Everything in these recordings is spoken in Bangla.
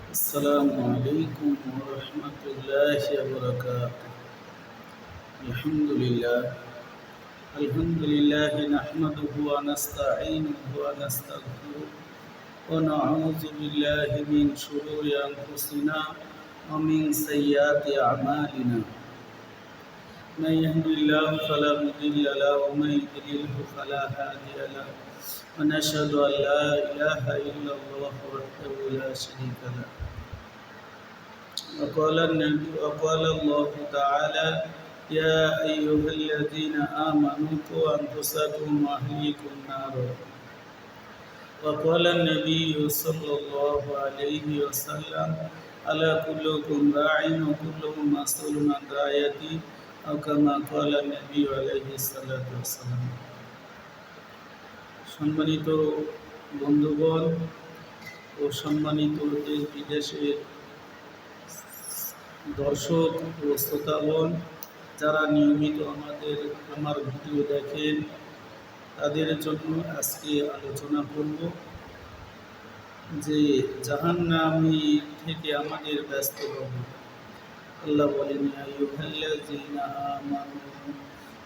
السلام عليكم ورحمة الله وبركاته. الحمد لله نحمده ونستعينه ونستغفره ونعوذ بالله من شرور أنفسنا ومن سيئات أعمالنا. من يهد الله فلا مضل له ومن يضلله فلا هادي له ونشهد أن لا إله إلا الله وحده لا شريك له. وقال الله تعالى: يا أيها الذين آمنوا قوا أنفسكم وأهليكم نارا. وقال النبي صلى الله عليه وسلم: ألا كلكم راع وكلكم مسؤول عن رعيته، أو كما قال النبي عليه الصلاة والسلام. সম্মানিত বন্ধুগণ ও সম্মানিত দেশ বিদেশের দর্শক ও শ্রোতাগণ, যারা নিয়মিত আমার ভিডিও দেখেন, তাদের জন্য আজকে আলোচনা করব যে জাহান্নামী থেকে আমাদের ব্যস্ত হব। আল্লাহ বলেন: ইয়া আইয়ুহাল্লাযীনা আমানু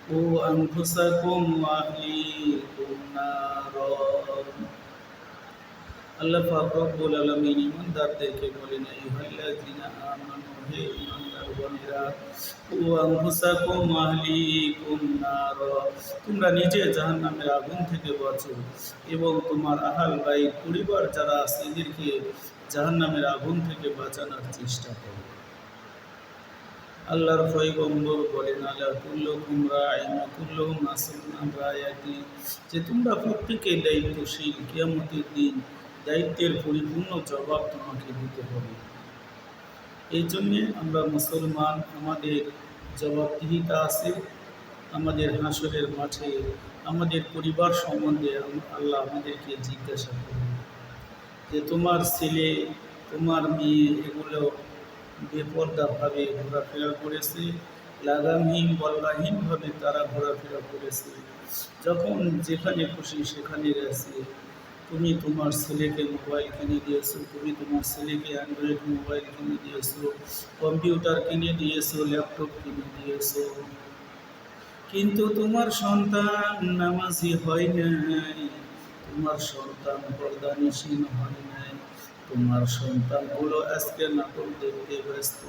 কু আনফুসাকুম ওয়া আহলিকুম নারা। আল্লাহ পাক রব্বুল আলামিন ঈমানদারদেরকে বলেন: আইয়ুহাল্লাযীনা আমানু, হে ঈমানদারগণেরা, কু আনফুসাকুম ওয়া আহলিকুম নারা, তোমরা নিজে জাহান্নামের আগুন থেকে বাঁচো এবং তোমার আহল বাইত পরিবার যারা আছে এদেরকে জাহান্নামের আগুন থেকে বাঁচানোর চেষ্টা করো। আল্লাহর পয়গম্বর বলেন: আলা কুল্লুকুম রাঈন ওয়া কুল্লুকুম মাসউলুন আন রাইয়াতি, যে তোমরা প্রত্যেকেই দায়িত্বশীল, কিয়ামতের দিন দায়িত্বের পরিপূর্ণ জবাব তোমাকে দিতে হবে। এই জন্যে আমরা মুসলমান, আমাদের জবাবদিহিতা আছে। আমাদের হাসরের মাঠে আমাদের পরিবার সম্বন্ধে আল্লাহ আমাদেরকে জিজ্ঞাসা করবে যে তোমার ছেলে, তোমার মেয়ে এগুলো বেপরদাভাবে ঘোরাফেরা করেছে, লাগামহীন বল্লাহীনভাবে তারা ঘোরাফেরা করেছে, যখন যেখানে খুশি সেখানে গেছে। তুমি তোমার ছেলেকে মোবাইল কিনে দিয়েছো, তুমি তোমার ছেলেকে অ্যান্ড্রয়েড মোবাইল কিনে দিয়েছো, কম্পিউটার কিনে দিয়েছো, ল্যাপটপ কিনে দিয়েছো, কিন্তু তোমার সন্তান নামাজি হয় নাই, তোমার সন্তান পর্দানিসীন হয় নাই, তোমার সন্তানগুলো আজকে নাটক দেখতে ব্যস্ত,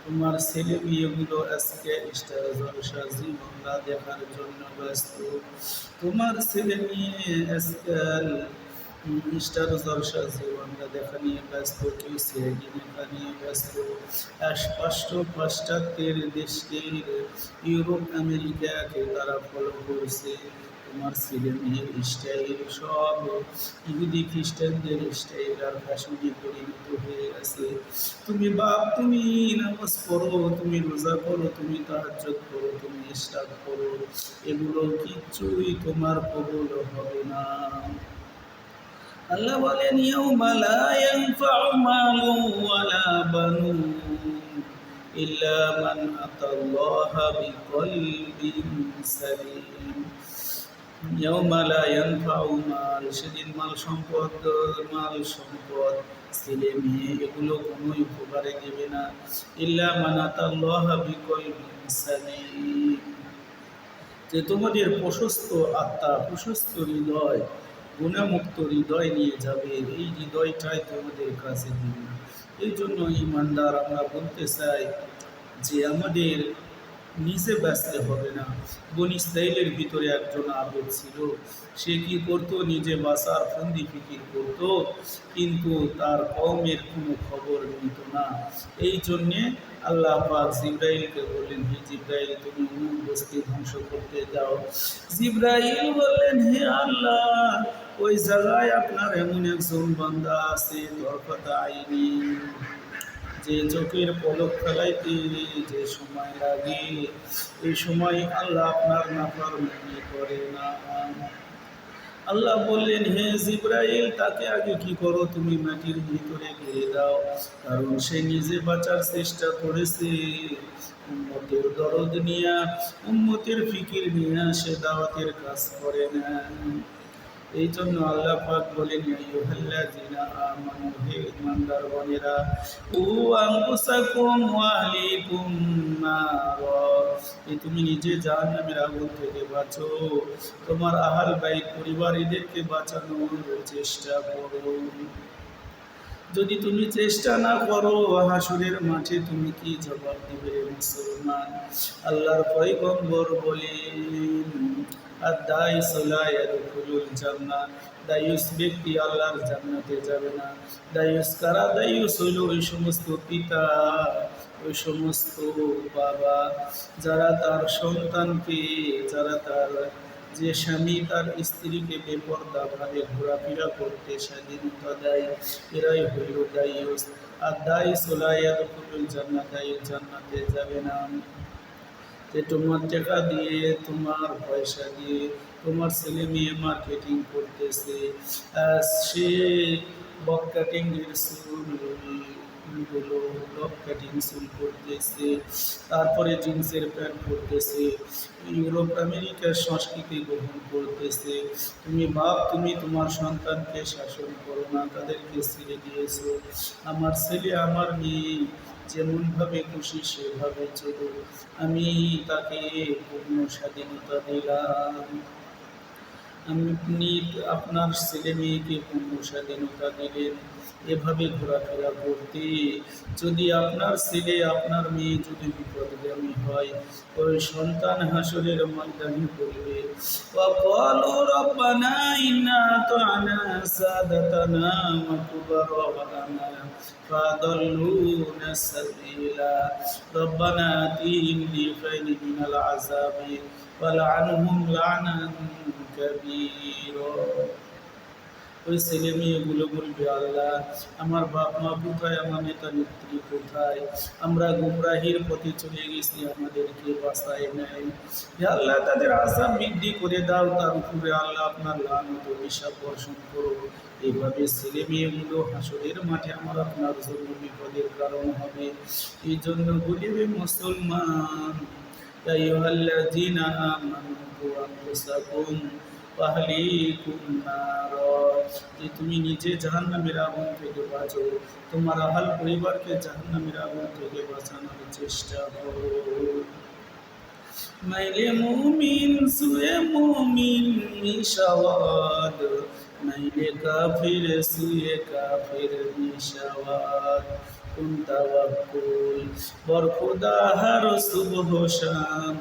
তোমার ছেলে মেয়েগুলো আজকে স্টার জলসা জীবনটা দেখার জন্য ব্যস্ত, তোমার ছেলে মেয়ে আজকাল স্টার জলসা জীবনটা দেখা নিয়ে ব্যস্ত, কেউ সিআইডি দেখা নিয়ে ব্যস্ত। পাশ্চাত্যের দেশকে, ইউরোপ আমেরিকাকে তারা ফলো করছে। তোমার ছেলে মেয়ের স্টাইল সব ইহুদি খ্রিস্টানদের স্টাইল আর ফ্যাশনে পরিণত হয়ে গেছে। তুমি বাপ, তুমি নামাজ পড়ো, তুমি রোজা করো, তুমি তাহাজ্জুদ করো, তুমি ইশরাক করো, এগুলো কিচ্ছুই তোমার কবুল হবে না। আল্লাহ বলেন: ইয়াউমা লা ইয়ানফাউ মালুন ওয়ালা বানুন ইল্লা মান আতাল্লাহা বিকলবিন সালিম। ইয়াউমা লা ইয়ানফাউ মাল, সেদিন মাল সম্পদ, ছেলে মেয়ে এগুলো কোনোই উপকারে দেবে না। ইল্লা মান আতাল্লাহা বিকলবিন সালিম, যে তোমাদের প্রশস্ত আত্মা, প্রশস্ত হৃদয়, গুণামুক্ত হৃদয় নিয়ে যাবে, এই হৃদয়টাই তোমাদের কাছে দিবে। এই জন্য ইমানদার আমরা বলতে চাই যে আমাদের নিজে ব্যস্ত হবে না। বনী ইসরাঈলের ভিতরে একজন আবেদ ছিল, সে কি করত? নিজে বাঁচার ফন্দি ফিকির করত, কিন্তু তার কওমের কোনো খবর নিত না। এই জন্যে আল্লাহ পাক জিবরাইলকে বললেন: হে জিবরাইল, তুমি অমুক বস্তি ধ্বংস করতে যাও। জিবরাইল বললেন: হে আল্লাহ, ওই জায়গায় আপনার এমন একজন বান্দা আছে, তরফাতা আইনি, যে চোখের পলক ফেলাইতে যে সময় লাগে, এই সময় আল্লাহ আপনার নাফরমানি করে না। আল্লাহ বললেন: হে জিবরাইল, তাকে আগে কি করো, তুমি মাটির ভিতরে ঘিরে দাও, কারণ সে নিজে বাঁচার চেষ্টা করেছে, উম্মতের দরদ নিয়া, উম্মতের ফিকির নিয়া সে দাওয়াতের কাজ করে না। এই জন্য আল্লাহ পাক বলেন, ইয়া আইয়ুহাল্লাযীনা আমানু, হে ঈমানদারগণেরা, কু আনফুসাকুম ওয়া আহলিকুম নার, তুমি নিজে জাহান্নামের আগুন থেকে বাঁচো, তোমার আহল বাইত পরিবার এদেরকে বাঁচানোর চেষ্টা করো। যদি তুমি চেষ্টা না করো, হাসরের মাঠে তুমি কি জবাব দিবে রে মুসলমান? আল্লাহর পয়গম্বর বলেন, আদ-দাইস লা ইয়াদখুলুল জান্নাহ, দায়ুস ব্যক্তি আল্লাহর জান্নাতে যাবে না। দায়ুস কারা? দায়ুস হইল ওই সমস্ত পিতা, ওই সমস্ত বাবা যারা তার সন্তানকে, যারা তার যে স্বামী তার স্ত্রীকে বেপরদাভাবে ঘোরাফেরা করতে স্বাধীনতা দেয়, এরাই হইল দায়ুস। আর দায়ুস লা ইয়াদখুলুল জান্নাহ, দায়ুস জান্নাতে যাবে না। যে তোমার টাকা দিয়ে, তোমার পয়সা দিয়ে তোমার ছেলে মেয়ে মার্কেটিং করতেছে, সে বক কাটিংয়ের চুলগুলো, বক কাটিং চুল করতেছে, তারপরে জিন্সের প্যান্ট পরতেছে, ইউরোপ আমেরিকার সংস্কৃতি গ্রহণ করতেছে। তুমি বাপ, তুমি তোমার সন্তানকে শাসন করো না, তাদেরকে ছেড়ে দিয়েছো। আমার ছেলে আমার মেয়ে যেমনভাবে খুশি সেভাবে চলো, আমি তাকে পূর্ণ স্বাধীনতা দিলাম। আপনি আপনার ছেলে মেয়েকে পূর্ণ স্বাধীনতা দিলেন এভাবে ঘোরাফেরা করতে। যদি আপনার ছেলে আপনার মেয়ে যদি বিপদগামী হয়, ওই সন্তান হাসরের ময়দানে বলবে, ওয়াকালু রব্বানা ইন্না আতা'না সাদাতানা ওয়া কুবারা'না ফাদাল্লুনা সাবিলা রব্বানা আতিহিম দিফাইনি মিনাল আযাবি ওয়ালআনহুম লা'নান কাবীরা। ওই ছেলে মেয়েগুলো বলবে, আল্লাহ আমার বাপ মা কোথায়, আমার নেতা নেত্রী কোথায়, আমরা গুমরাহির পথে চলে গেছি, আমাদেরকে বাঁচায় নাই। হে আল্লাহ, তাদের আযাব বৃদ্ধি করে দাও, তার উপরে আল্লাহ আপনার লানত ও অভিশাপ বর্ষণ করো। এইভাবে ছেলে মেয়েগুলো হাসরের মাঠে আমার আপনার জন্য বিপদের কারণ হবে। এই জন্য বলিবে মুসলমান, ইয়া আইয়ুহাল্লাযীনা আমানু কু আনফুসাকুম ওয়া আহলিকুম নার, যে তুমি নিজে জাহান্নামের আগুন থেকে বাঁচো, তোমার আহল পরিবারকে জাহান্নামের আগুন থেকে বাঁচানোর চেষ্টা করো। মাইলে মুমিন সুয়ে মুমিন মিশাওয়াদ, মাইলে কাফির সুয়ে কাফির মিশাওয়াদ। কুন তাওয়াক্কুল বরখুদা হর সুবহ শাম,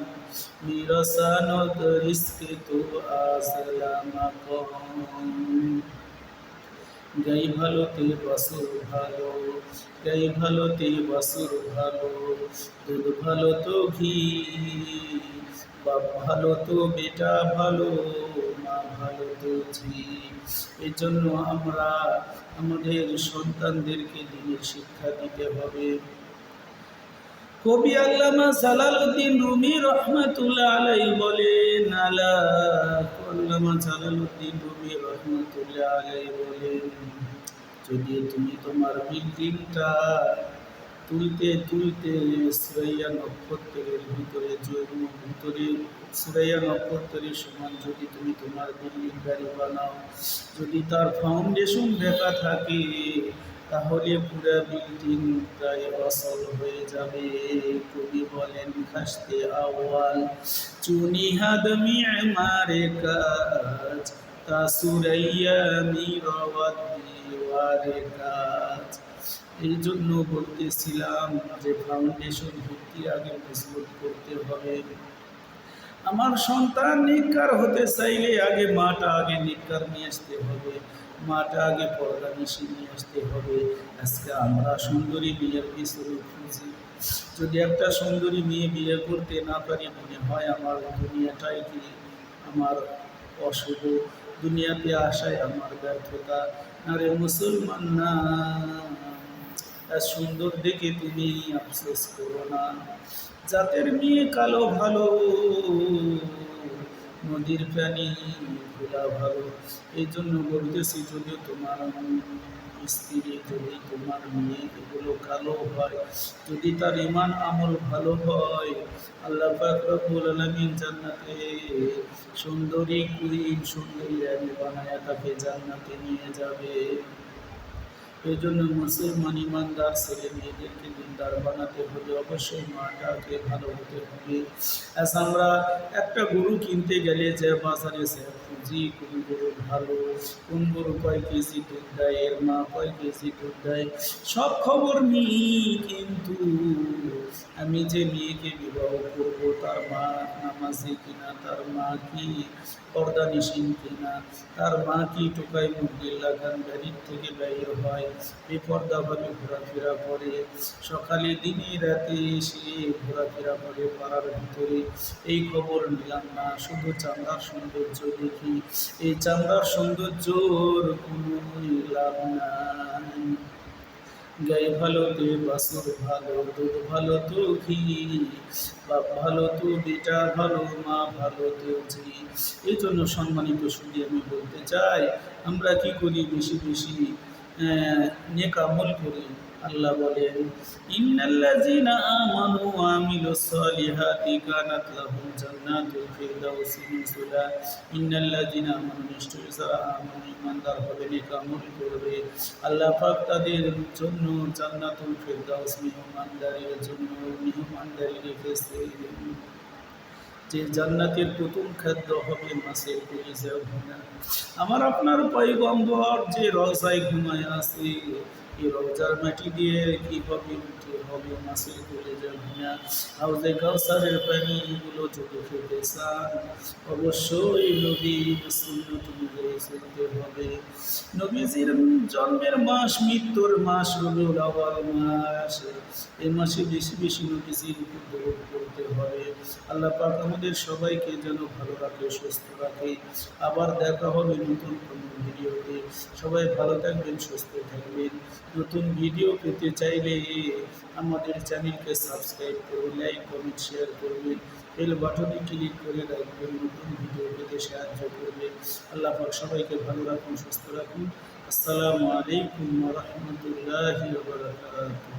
মিরসানত রিস্কে তো আসলামা কম। গাই ভালোতে বাসুর ভালো, গাই ভালোতে বাসুর ভালো, দুধ ভালো তো ঘি, বাপ ভালো তো বেটা ভালো, মা ভালো তো ঝি। এই জন্য আমরা আমাদের সন্তানদেরকে দিনের শিক্ষা দিতে হবে। কবি আল্লামা জালালউদ্দিন রুমি রহমাতুল্লাহ আলাইহি বলেন, আল্লামা জালালউদ্দিন রুমি রহমাতুল্লাহ আলাইহি বলেন, যদি তুমি তোমার বিল্ডিংটা তুলতে তুলতে সুরাইয়া নক্ষত্রের ভিতরে সুরাইয়া নক্ষত্রের সমান যদি তুমি তোমার বিল্ডিং বাড়ি বানাও, যদি তার ফাউন্ডেশন ঢাকা থাকে, তাহলে পুরা বিল্ডিংটাই অচল হয়ে যাবে। কবি বলেন, খাসতে আওয়াল চুনি হাদ মিমারে কাজ, তা সুরাইয়া মিরাওয়াত দিওয়ারে কাজ। এই জন্য বলতেছিলাম যে ফাউন্ডেশন ভিত্তি আগে মজবুত করতে হবে। আমার সন্তান নিকার হতে চাইলে আগে মাটা আগে নিকার নিয়ে আসতে হবে, মাটা আগে পর্দা মিশিয়ে নিয়ে আসতে হবে। আজকে আমরা সুন্দরী বিয়ের পিছনে খুঁজি, যদি একটা সুন্দরী মেয়ে বিয়ে করতে না পারি, মনে হয় আমার দুনিয়াটাই কি আমার অশুভ, দুনিয়াতে আসায় আমার ব্যর্থতা। আরে মুসলমান না, সুন্দর দেখে তুমি আফসোস করো না। জাতের মেয়ে কালো ভালো, নদীর প্রাণী ভোলা ভালো। এই জন্য বলতেছি, যদি তোমার স্ত্রী, যদি তোমার মেয়ে এগুলো কালো হয়, যদি তার ইমান আমল ভালো হয়, আল্লাহ পাক রব্বুল আলামিন জান্নাতে সুন্দরী কুইন, সুন্দরী রানী বানায়া তাকে জান্নাতে নিয়ে যাবে। এই জন্য মুসলমান ইমানদার ছেলে মেয়েদেরকে দিনদার বানাতে হলে অবশ্যই মাটাকে ভালো হতে হবে। আজ আমরা একটা গরু কিনতে গেলে যে বাজারে সে খুঁজি কোন গরু ভালো, কোন গরু কয় কেজি দুধ দেয়, এর মা কয় কেজি দুধ দেয়, সব খবর নিই। কিন্তু আমি যে মেয়েকে বিবাহ করব তার মা নামাজি কিনা, তার মা কি পর্দানিসীন কিনা, তার মা কি টোকাই মুরগির লাগান বাড়ির থেকে বাইর হয়, বেপর্দাভাবে ঘোরাফেরা করে, সকালে দিনে রাতে এসে ঘোরাফেরা করে পাড়ার ভিতরে, এই খবর নিলাম না। শুধু চামড়ার সৌন্দর্য দেখি, এই চামড়ার সৌন্দর্যর কোনো লাভ নাই। গায়ে ভালো তো বাসুর ভালো, দুধ ভালো তো ঘি, বাপ ভালো তো বেটা ভালো, মা ভালো তো ঝি। এই জন্য সম্মানিত শুধু আমি বলতে চাই, আমরা কি করি বেশি বেশি নেক আমল করি। আল্লাহ বলেন, ইন্নাল্লাযীনা আমানু ওয়া আমিলুস সালিহাতি কানাত লাহুম জান্নাতুল ফিরদাউসি নুজুলা। ইন্নাল্লাযীনা আমানু, নিশ্চয়ই যারা আমানু ঈমানদার হবে, নেক আমল করবে, আল্লাহ পাক তাদের জন্য জান্নাতুল ফিরদাউস মেহমানদারির জন্য মেহমানদারি রেখেছে। যে জান্নাতের প্রথম খাদ্য হবে মাছের কলিজা ভুনা। আমার আপনার পয়গম্বর যে রওজায় ঘুমায় আছে, এই রওজার মাটি দিয়ে কি হবে, উঠে হবে মাছের কলিজা ভুনা। হাউজে কাউসারের পানি, এগুলো যদি খেতে চান অবশ্যই নবীর সুন্নাত অনুযায়ী চলতে হবে। নবীজির জন্মের মাস, মৃত্যুর মাস রবিউল আউয়াল মাস, এই মাসে বেশি বেশি নবীজির দরুদ পড়তে হবে। আল্লাহ পাক আমাদের সবাইকে যেন ভালো রাখে, সুস্থ রাখে। আবার দেখা হবে নতুন কোনো ভিডিওতে। সবাই ভালো থাকবেন, সুস্থ থাকবেন। নতুন ভিডিও পেতে চাইলে আমাদের চ্যানেলকে সাবস্ক্রাইব করুন, লাইক কমেন্ট শেয়ার করবেন, বেল বাটনে ক্লিক করে রাখবেন, নতুন ভিডিও পেতে সাহায্য করবে। আল্লাহ পাক সবাইকে ভালো রাখুন, সুস্থ রাখুন। আসসালামু আলাইকুম ওয়া রাহমাতুল্লাহি ওয়া বারাকাতুহু।